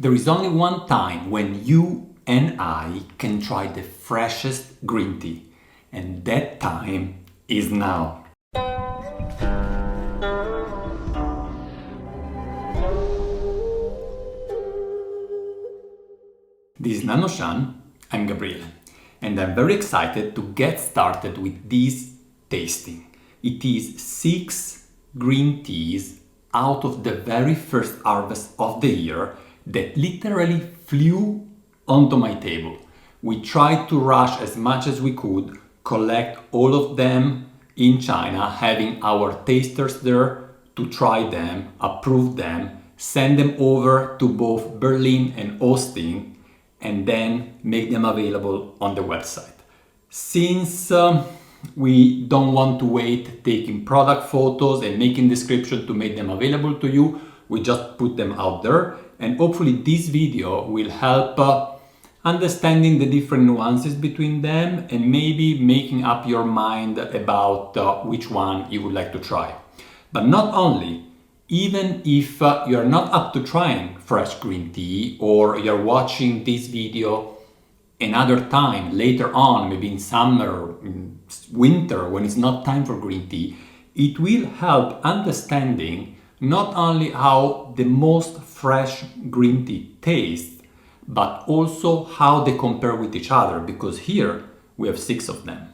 There is only one time when you and I can try the freshest green tea, and that time is now. This is Nannuoshan, I'm Gabriele, and I'm very excited to get started with this tasting. It is 6 green teas out of the very first harvest of the year that literally flew onto my table. We tried to rush as much as we could, collect all of them in China, having our tasters there to try them, approve them, send them over to both Berlin and Austin, and then make them available on the website. Since we don't want to wait taking product photos and making description to make them available to you, we just put them out there, and hopefully this video will help understanding the different nuances between them and maybe making up your mind about which one you would like to try. But not only, even if you're not up to trying fresh green tea, or you're watching this video another time later on, maybe in summer, in winter, when it's not time for green tea, it will help understanding not only how the most fresh green tea tastes, but also how they compare with each other, because here we have 6 of them.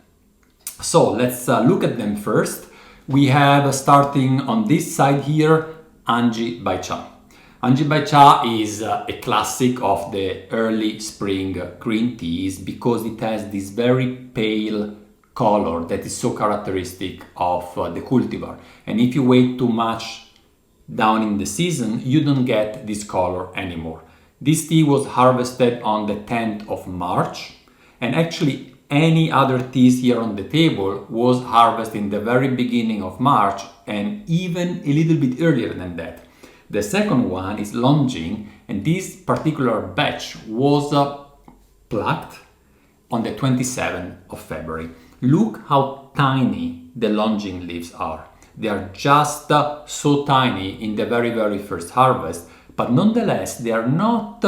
So let's look at them first. We have, starting on this side here, Anji Bai Cha. Anji Bai Cha is a classic of the early spring green teas because it has this very pale color that is so characteristic of the cultivar. And if you wait too much down in the season, you don't get this color anymore. This tea was harvested on the 10th of March, and actually any other teas here on the table was harvested in the very beginning of March and even a little bit earlier than that. The second one is Jing, and this particular batch was plucked on the 27th of February. Look how tiny the Jing leaves are. They are just so tiny in the very first harvest, but nonetheless they are not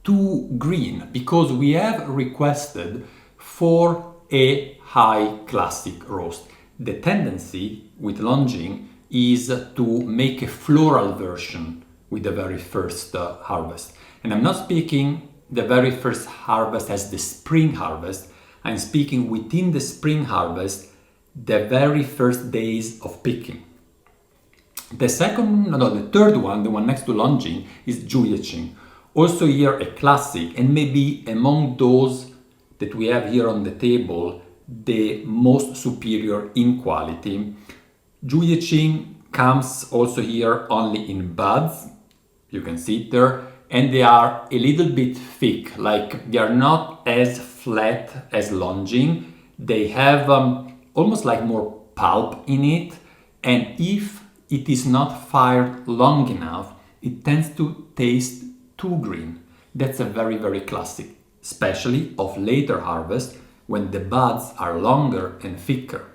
too green because we have requested for a high classic roast. The tendency with Jing is to make a floral version with the very first harvest. And I'm not speaking the very first harvest as the spring harvest. I'm speaking within the spring harvest, the very first days of picking. The third one, the one next to Jing, is Zhu Ye Qing. Also here a classic, and maybe among those that we have here on the table, the most superior in quality. Zhu Ye Qing comes also here only in buds, you can see it there, and they are a little bit thick, like they are not as flat as Jing. They have almost like more pulp in it, and if it is not fired long enough, it tends to taste too green. That's a very classic, especially of later harvest when the buds are longer and thicker.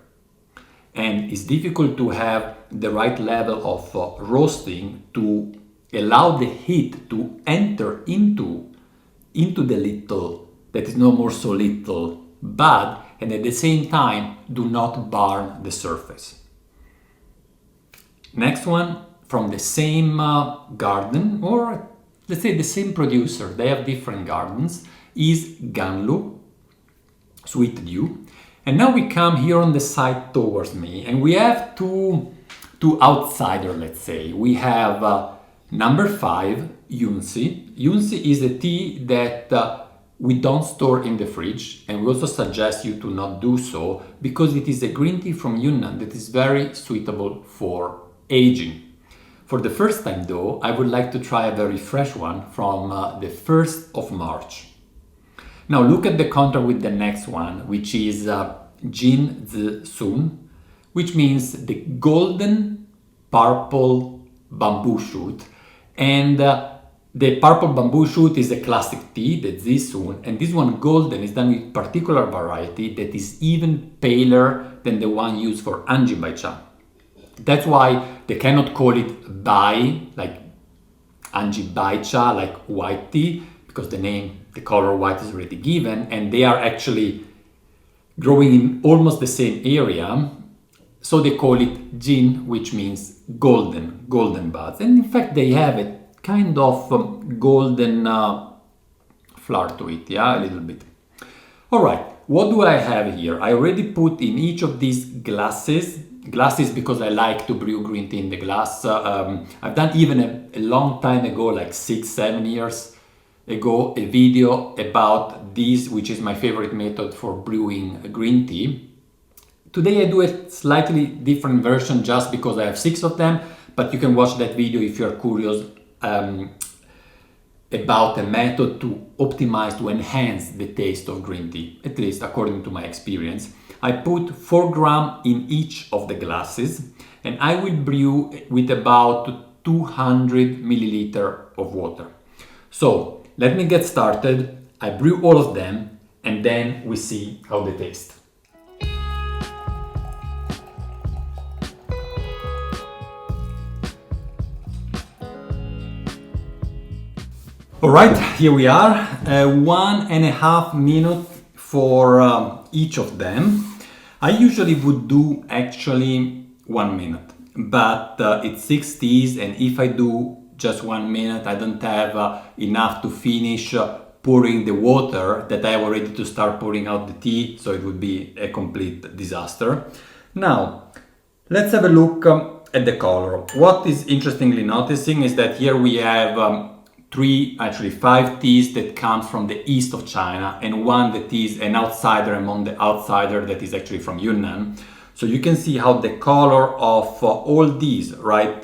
And it's difficult to have the right level of roasting to allow the heat to enter into the little, that is no more so little bud, and at the same time do not burn the surface. Next one, from the same garden, or let's say the same producer, they have different gardens, is Ganlu, Sweet Dew. And now we come here on the side towards me, and we have two outsiders, let's say. We have number 5, Yunzi. Yunzi is a tea that we don't store in the fridge, and we also suggest you to not do so because it is a green tea from Yunnan that is very suitable for aging. For the first time though, I would like to try a very fresh one from the 1st of March. Now look at the contrast with the next one, which is Jin Zi Sun, which means the golden purple bamboo shoot. And the purple bamboo shoot is a classic tea, the Zi Sun, and this one golden is done with particular variety that is even paler than the one used for Anji Bai Cha. That's why they cannot call it Bai, like Anji Bai Cha, like white tea, because the name, the color white is already given, and they are actually growing in almost the same area. So they call it Jin, which means golden buds. And in fact, they have a kind of golden flower to it, yeah, a little bit. All right, what do I have here? I already put in each of these glasses because I like to brew green tea in the glass. I've done even a long time ago, like 6-7 years ago, a video about this, which is my favorite method for brewing green tea. Today I do a slightly different version just because I have 6 of them, but you can watch that video if you're curious about a method to optimize, to enhance the taste of green tea, at least according to my experience. I put 4 grams in each of the glasses, and I will brew with about 200 milliliters of water. So let me get started. I brew all of them, and then we see how they taste. All right, here we are, 1.5 minutes for each of them. I usually would do actually 1 minute, but it's 6 teas, and if I do just 1 minute, I don't have enough to finish pouring the water that I have ready to start pouring out the tea, so it would be a complete disaster. Now, let's have a look at the color. What is interestingly noticing is that here we have 5 teas that come from the east of China, and one that is an outsider among the outsider that is actually from Yunnan. So you can see how the color of all these, right,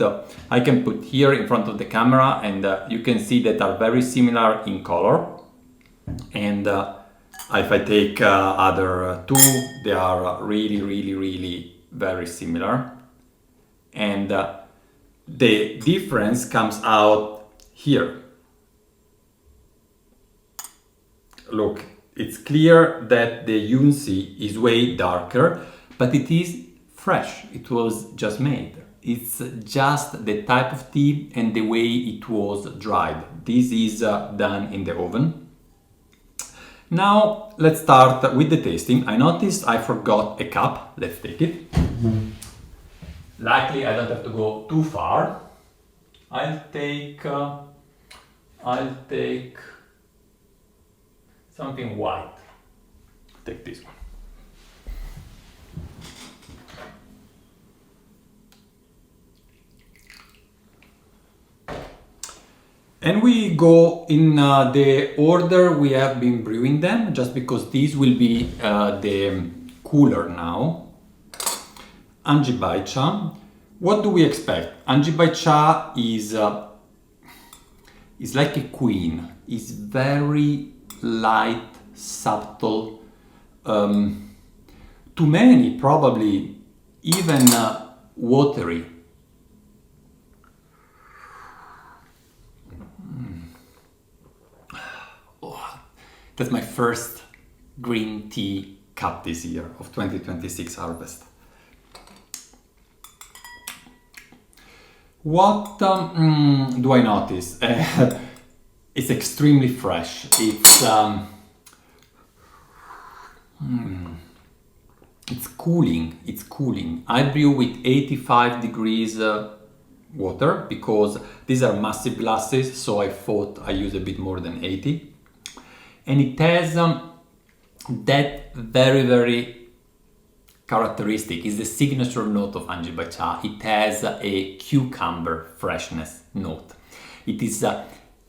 I can put here in front of the camera, and you can see that are very similar in color. And if I take other 2, they are really very similar. And the difference comes out here. Look, it's clear that the Yunzi is way darker, but it is fresh. It was just made. It's just the type of tea and the way it was dried. This is done in the oven. Now let's start with the tasting. I noticed I forgot a cup. Let's take it. Luckily, I don't have to go too far. I'll take something white. Take this one. And we go in the order we have been brewing them, just because these will be the cooler now. Anji Bai Cha. What do we expect? Anji Bai Cha is like a queen. It's very light, subtle. To many, probably even watery. Oh, that's my first green tea cup this year of 2026 harvest. What do I notice? It's extremely fresh. It's cooling. It's cooling. I brew with 85 degrees water because these are massive glasses, so I thought I use a bit more than 80. And it has that very characteristic, is the signature note of Anji Bai Cha. It has a cucumber freshness note. It is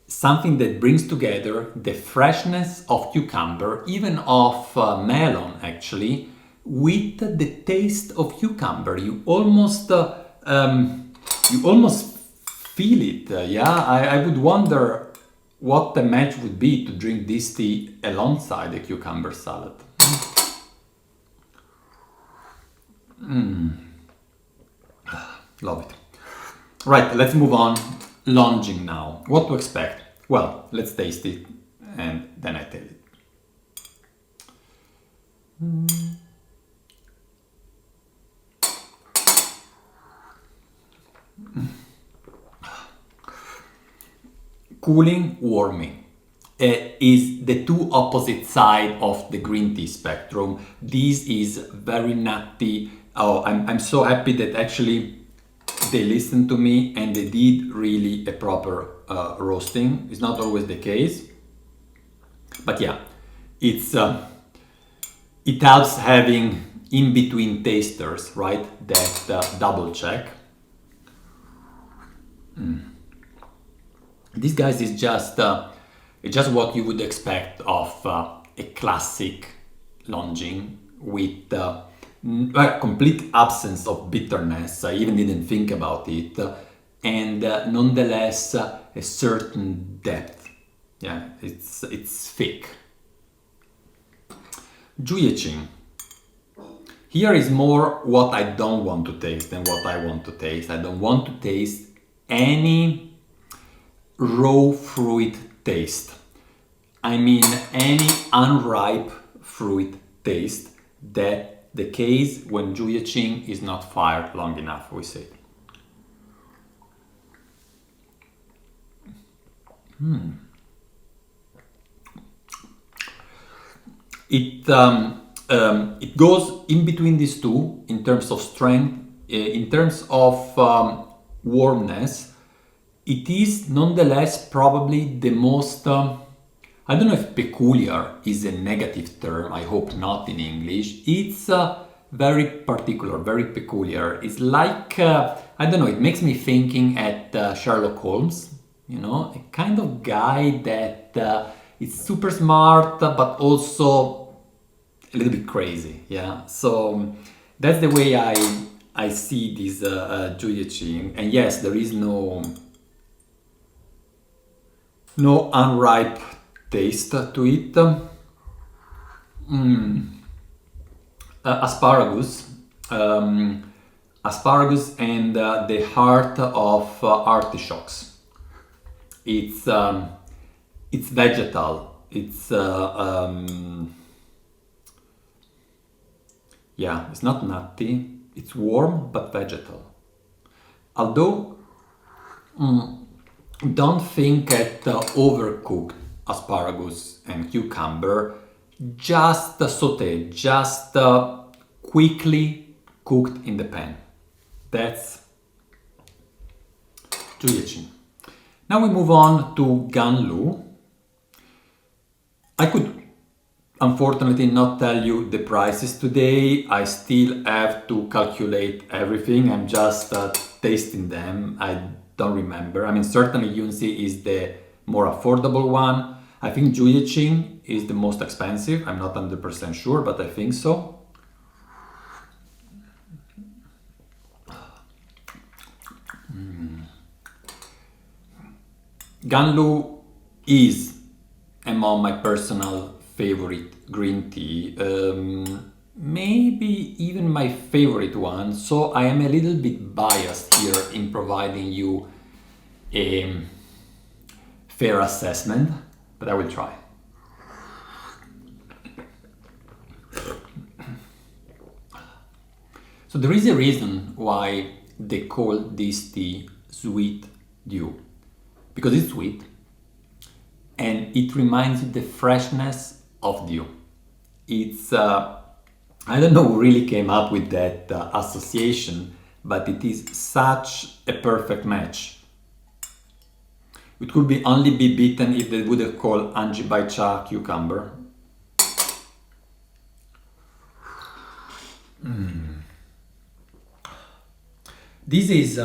something that brings together the freshness of cucumber, even of melon actually, with the taste of cucumber. You almost feel it. I would wonder what the match would be to drink this tea alongside a cucumber salad. Love it. Right, let's move on. Longing now. What to expect? Well, let's taste it and then I tell it. cooling, warming is the two opposite side of the green tea spectrum. This is very nutty. Oh, I'm so happy that actually they listened to me and they did really a proper roasting. It's not always the case, but yeah, it helps having in-between tasters, right? That double check. This, guys, is just what you would expect of a classic Longing with a complete absence of bitterness. I even didn't think about it, and nonetheless a certain depth. Yeah, it's thick. Zhu Ye Qing. Here is more what I don't want to taste than what I want to taste. I don't want to taste any raw fruit taste. I mean any unripe fruit taste. That the case when Zhu Ye Qing is not fired long enough, we say. It goes in between these two in terms of strength, in terms of warmness. It is nonetheless probably the most, I don't know if peculiar is a negative term, I hope not in English. It's very particular, very peculiar. It's like, I don't know, it makes me thinking at Sherlock Holmes, you know, a kind of guy that is super smart but also a little bit crazy, yeah. So that's the way I see this Zhu Ye Qing. And yes, there is no unripe taste to it. Asparagus, asparagus and the heart of artichokes. It's vegetal. It's yeah, it's not nutty. It's warm but vegetal. Although don't think at overcooked asparagus and cucumber. Just saute, just quickly cooked in the pan. That's Zhu Ye Qing. Now we move on to Ganlu. I could unfortunately not tell you the prices today. I still have to calculate everything. I'm just tasting them. I don't remember. I mean, certainly Yunzi is the more affordable one. I think Zhu Ye Qing is the most expensive. I'm not 100% sure, but I think so. Ganlu is among my personal favorite green tea, maybe even my favorite one, so I am a little bit biased here in providing you a fair assessment, but I will try. So there is a reason why they call this tea sweet dew, because it's sweet and it reminds you the freshness of dew. It's, I don't know who really came up with that association, but it is such a perfect match. It could be only be beaten if they would have called Anji Bai Cha cucumber. This is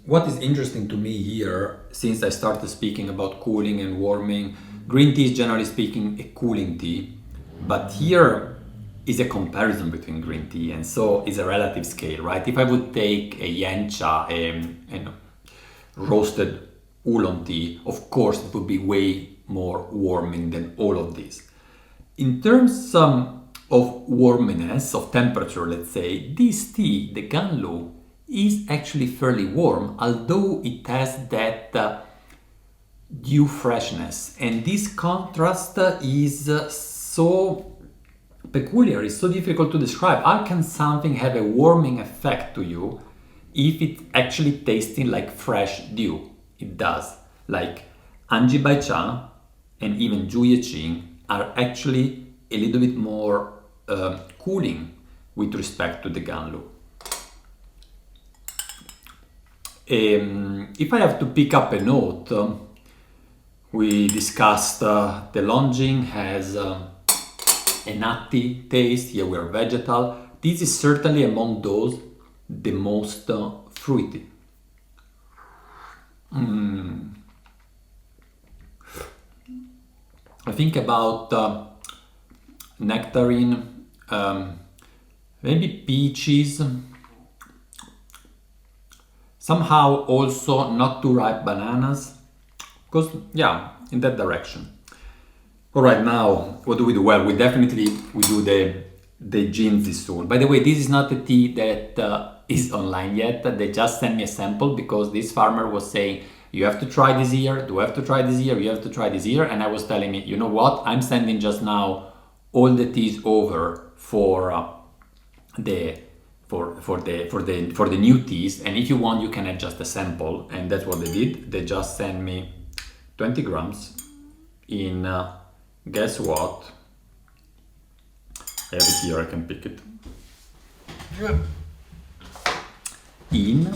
what is interesting to me here, since I started speaking about cooling and warming. Green tea is generally speaking a cooling tea, but here is a comparison between green tea, and so it's a relative scale, right? If I would take a yancha, a roasted oolong tea, of course it would be way more warming than all of these. In terms of warminess, of temperature, let's say, this tea, the Ganlu, is actually fairly warm, although it has that dew freshness. And this contrast is so peculiar, it's so difficult to describe. How can something have a warming effect to you if it's actually tasting like fresh dew? It does. Like Anji Bai Cha and even Zhu Ye Qing are actually a little bit more cooling with respect to the Ganlu. If I have to pick up a note, we discussed the Longjing has a nutty taste, here we are vegetal. This is certainly among those the most fruity. I think about nectarine, maybe peaches, somehow also not too ripe bananas, because yeah, in that direction. All right, now what do we do? Well, we do the Jin Zi Sun. By the way, this is not a tea that is online yet. They just sent me a sample because this farmer was saying, you have to try this year, you have to try this year, you have to try this year. And I was telling me, you know what? I'm sending just now all the teas over for the new teas. And if you want, you can adjust the sample. And that's what they did. They just sent me 20 grams in, guess what? I have it here, I can pick it. In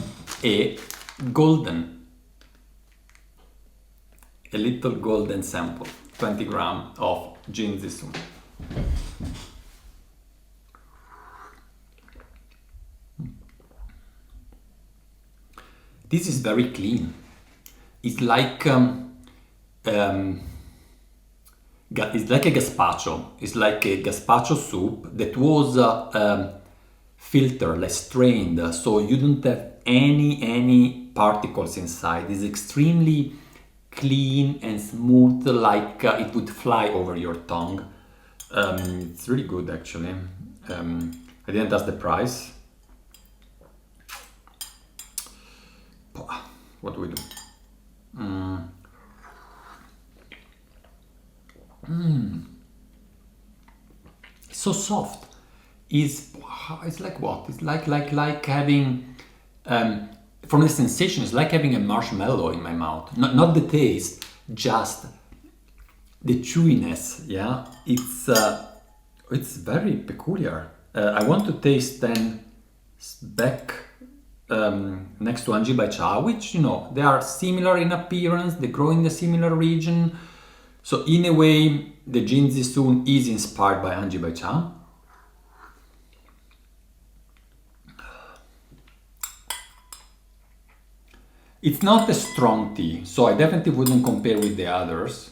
a little golden sample, 20 grams of Jin Zi Sun. This is very clean. It's like it's like a gazpacho. It's like a gazpacho soup that was filtered, like strained, so you don't have any particles inside. It's extremely clean and smooth, like it would fly over your tongue. It's really good, actually. I didn't ask the price. What do we do? It's so soft. It's like what? It's like having from the sensation, it's like having a marshmallow in my mouth. Not the taste, just the chewiness. Yeah, it's very peculiar. I want to taste then back next to Anji Bai Cha, which, you know, they are similar in appearance. They grow in a similar region. So in a way, the Jin Zi Sun is inspired by Anji Bai Cha. It's not a strong tea, so I definitely wouldn't compare with the others.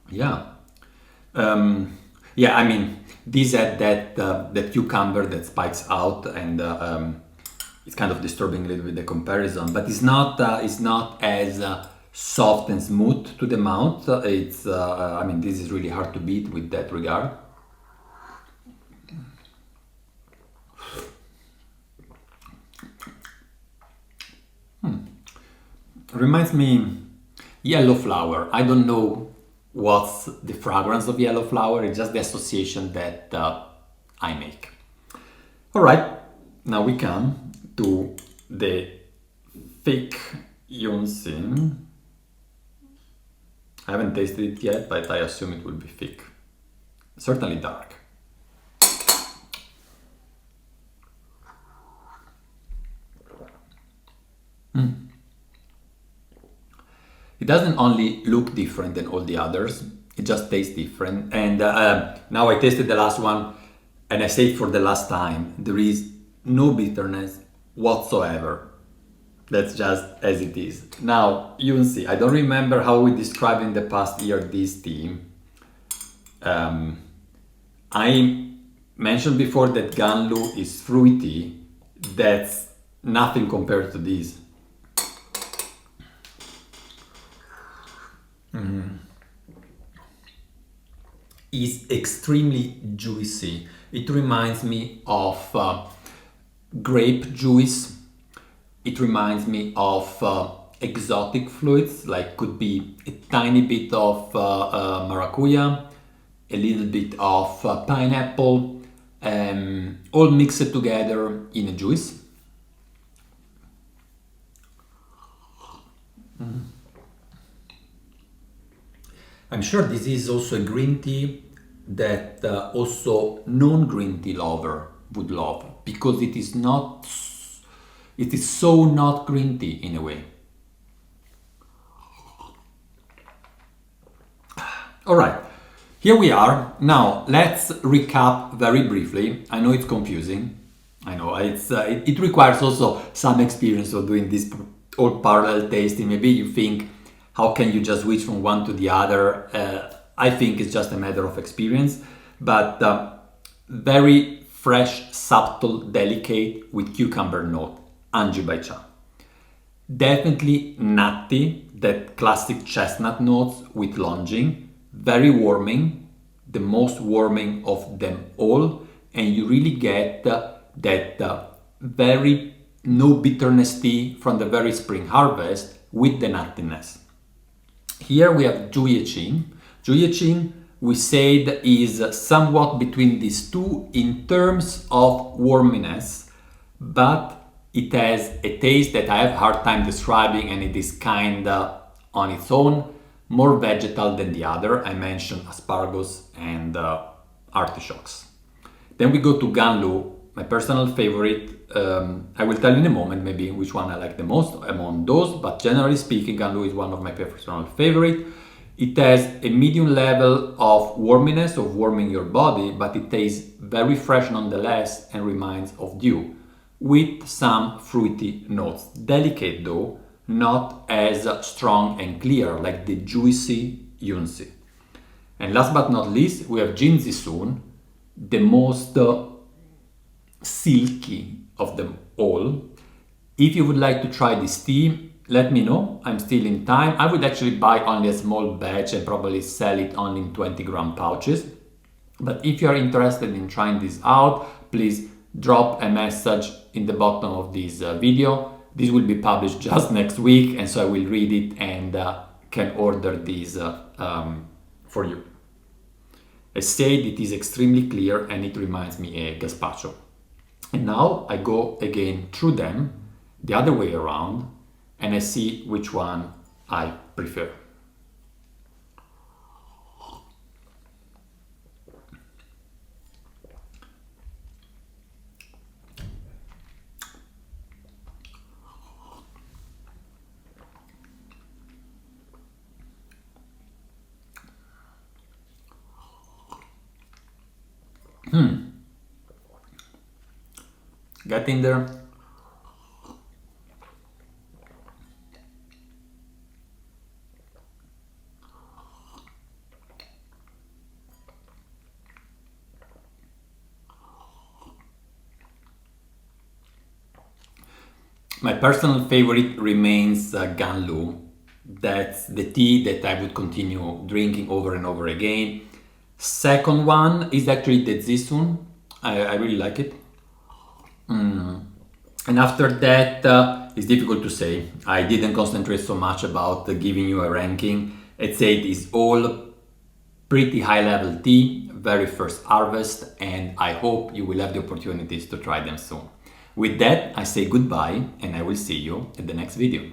Yeah. Yeah, I mean, these had that cucumber that spikes out, and it's kind of disturbing a little bit the comparison, but it's not as soft and smooth to the mouth. It's I mean, this is really hard to beat with that regard. Reminds me yellow flower. I don't know what's the fragrance of yellow flower. It's just the association that I make. All right, now we come to the thick Yunxin. I haven't tasted it yet, but I assume it will be thick. Certainly dark. It doesn't only look different than all the others, it just tastes different. And now I tasted the last one, and I say it for the last time, there is no bitterness whatsoever. That's just as it is. Now, you can see, I don't remember how we described in the past year this tea. I mentioned before that Ganlu is fruity. That's nothing compared to this. Is extremely juicy. It reminds me of grape juice. It reminds me of exotic fruits, like could be a tiny bit of maracuya, a little bit of pineapple, all mixed together in a juice. I'm sure this is also a green tea that also non-green tea lover would love, because it is so not green tea in a way. All right, here we are. Now let's recap very briefly. I know it's confusing. I know it requires also some experience of doing this all parallel tasting. Maybe you think, how can you just switch from one to the other? I think it's just a matter of experience, but very fresh, subtle, delicate with cucumber note, Anji Bai Cha. Definitely nutty, that classic chestnut notes with longing, very warming, the most warming of them all, and you really get that very no bitterness tea from the very spring harvest with the nuttiness. Here we have Zhu Ye Qing. Zhu Ye Qing, we said, is somewhat between these two in terms of warminess, but it has a taste that I have a hard time describing, and it is kind of on its own, more vegetal than the other. I mentioned asparagus and artichokes. Then we go to Ganlu, my personal favorite. I will tell you in a moment maybe which one I like the most among those, but generally speaking, Ganlu is one of my personal favorite. It has a medium level of warminess, of warming your body, but it tastes very fresh nonetheless and reminds of dew, with some fruity notes. Delicate though, not as strong and clear like the juicy Yunzi. And last but not least, we have Jin Zi Sun, the most silky of them all. If you would like to try this tea, let me know. I'm still in time. I would actually buy only a small batch and probably sell it only in 20-gram pouches. But if you are interested in trying this out, please drop a message in the bottom of this video. This will be published just next week, and so I will read it and can order these for you. I said it is extremely clear and it reminds me a gazpacho. And now I go again through them the other way around and I see which one I prefer. Getting there. My personal favorite remains Ganlu. That's the tea that I would continue drinking over and over again. Second one is actually the Zi Sun. I really like it. And after that, it's difficult to say. I didn't concentrate so much about giving you a ranking. I'd say it is all pretty high level tea, very first harvest, and I hope you will have the opportunities to try them soon. With that, I say goodbye and I will see you in the next video.